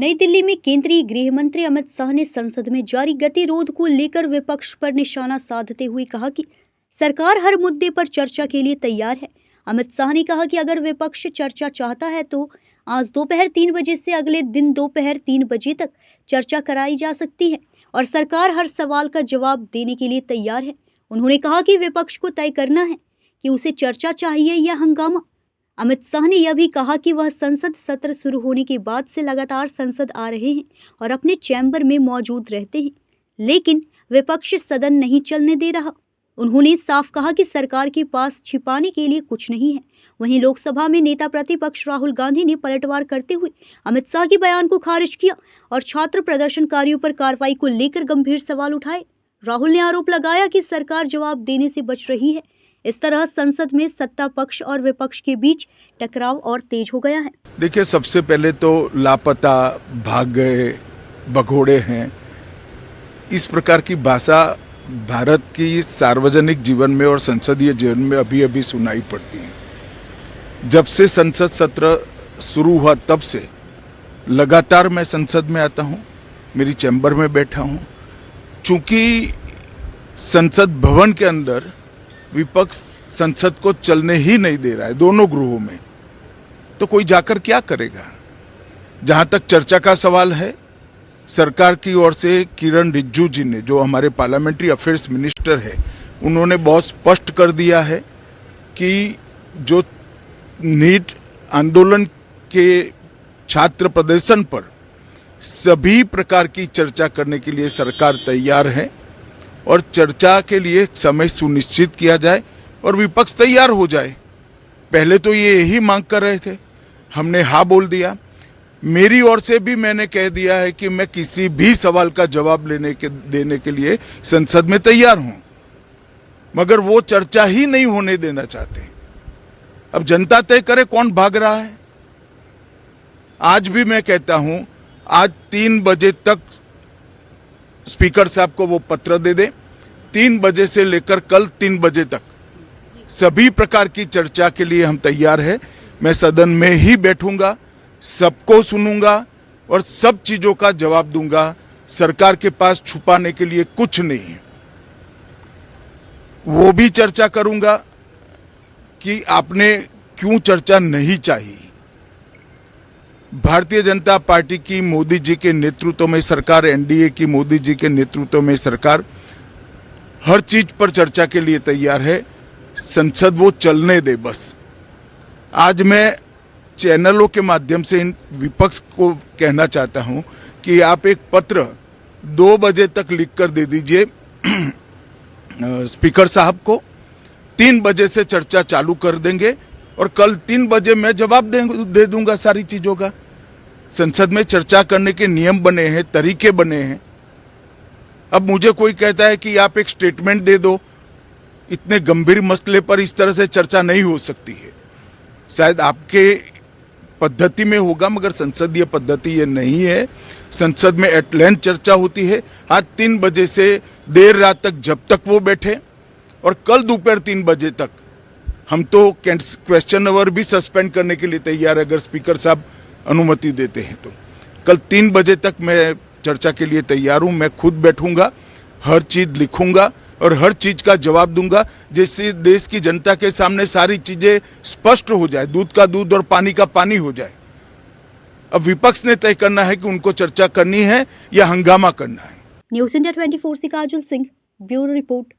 नई दिल्ली में केंद्रीय गृह मंत्री अमित शाह ने संसद में जारी गतिरोध को लेकर विपक्ष पर निशाना साधते हुए कहा कि सरकार हर मुद्दे पर चर्चा के लिए तैयार है। अमित शाह ने कहा कि अगर विपक्ष चर्चा चाहता है तो आज दोपहर 3 बजे से अगले दिन दोपहर 3 बजे तक चर्चा कराई जा सकती है और सरकार हर सवाल का जवाब देने के लिए तैयार है। उन्होंने कहा कि विपक्ष को तय करना है कि उसे चर्चा चाहिए या हंगामा। अमित शाह ने यह भी कहा कि वह संसद सत्र शुरू होने के बाद से लगातार संसद आ रहे हैं और अपने चैम्बर में मौजूद रहते हैं, लेकिन विपक्ष सदन नहीं चलने दे रहा। उन्होंने साफ कहा कि सरकार के पास छिपाने के लिए कुछ नहीं है। वहीं लोकसभा में नेता प्रतिपक्ष राहुल गांधी ने पलटवार करते हुए अमित शाह के बयान को खारिज किया और छात्र प्रदर्शनकारियों पर कार्रवाई को लेकर गंभीर सवाल उठाए। राहुल ने आरोप लगाया कि सरकार जवाब देने से बच रही है। इस तरह संसद में सत्ता पक्ष और विपक्ष के बीच टकराव और तेज हो गया है। देखिए, सबसे पहले तो लापता, भाग गए, भगोड़े हैं, इस प्रकार की भाषा भारत की सार्वजनिक जीवन में और संसदीय जीवन में अभी अभी सुनाई पड़ती है। जब से संसद सत्र शुरू हुआ तब से लगातार मैं संसद में आता हूँ, मेरी चैम्बर में बैठा हूँ। चूंकि संसद भवन के अंदर विपक्ष संसद को चलने ही नहीं दे रहा है, दोनों गृहों में, तो कोई जाकर क्या करेगा। जहां तक चर्चा का सवाल है, सरकार की ओर से किरण रिजिजू जी ने, जो हमारे पार्लियामेंट्री अफेयर्स मिनिस्टर है, उन्होंने बहुत स्पष्ट कर दिया है कि जो नीट आंदोलन के छात्र प्रदर्शन पर सभी प्रकार की चर्चा करने के लिए सरकार तैयार है और चर्चा के लिए समय सुनिश्चित किया जाए और विपक्ष तैयार हो जाए। पहले तो ये यही मांग कर रहे थे, हमने हाँ बोल दिया। मेरी ओर से भी मैंने कह दिया है कि मैं किसी भी सवाल का जवाब देने के लिए संसद में तैयार हूं, मगर वो चर्चा ही नहीं होने देना चाहते। अब जनता तय करे कौन भाग रहा है। आज भी मैं कहता हूं, आज 3 बजे तक स्पीकर साहब को वो पत्र दे दे। 3 बजे से लेकर कल 3 बजे तक सभी प्रकार की चर्चा के लिए हम तैयार हैं। मैं सदन में ही बैठूंगा, सबको सुनूंगा और सब चीजों का जवाब दूंगा। सरकार के पास छुपाने के लिए कुछ नहीं है। वो भी चर्चा करूंगा कि आपने क्यों चर्चा नहीं चाहिए। भारतीय जनता पार्टी की मोदी जी के नेतृत्व में सरकार, एनडीए की मोदी जी के नेतृत्व में सरकार हर चीज पर चर्चा के लिए तैयार है। संसद वो चलने दे बस। आज मैं चैनलों के माध्यम से इन विपक्ष को कहना चाहता हूं कि आप एक पत्र 2 बजे तक लिखकर दे दीजिए स्पीकर साहब को। 3 बजे से चर्चा चालू कर देंगे और कल 3 बजे मैं जवाब दे दूंगा सारी चीजों का। संसद में चर्चा करने के नियम बने हैं, तरीके बने हैं। अब मुझे कोई कहता है कि आप एक स्टेटमेंट दे दो, इतने गंभीर मसले पर इस तरह से चर्चा नहीं हो सकती है। शायद आपके पद्धति में होगा, मगर संसदीय पद्धति ये नहीं है। संसद में एट लेंथ चर्चा होती है। आज 3 बजे से देर रात तक, जब तक वो बैठे, और कल दोपहर 3 बजे तक हम तो क्वेश्चन आवर भी सस्पेंड करने के लिए तैयार है, अगर स्पीकर साहब अनुमति देते हैं तो। कल 3 बजे तक मैं चर्चा के लिए तैयार हूं। मैं खुद बैठूंगा, हर चीज लिखूंगा और हर चीज का जवाब दूंगा, जिससे देश की जनता के सामने सारी चीजें स्पष्ट हो जाए, दूध का दूध और पानी का पानी हो जाए। अब विपक्ष ने तय करना है कि उनको चर्चा करनी है या हंगामा करना है। न्यूज़ इंडिया 24 से काजल सिंह, ब्यूरो रिपोर्ट।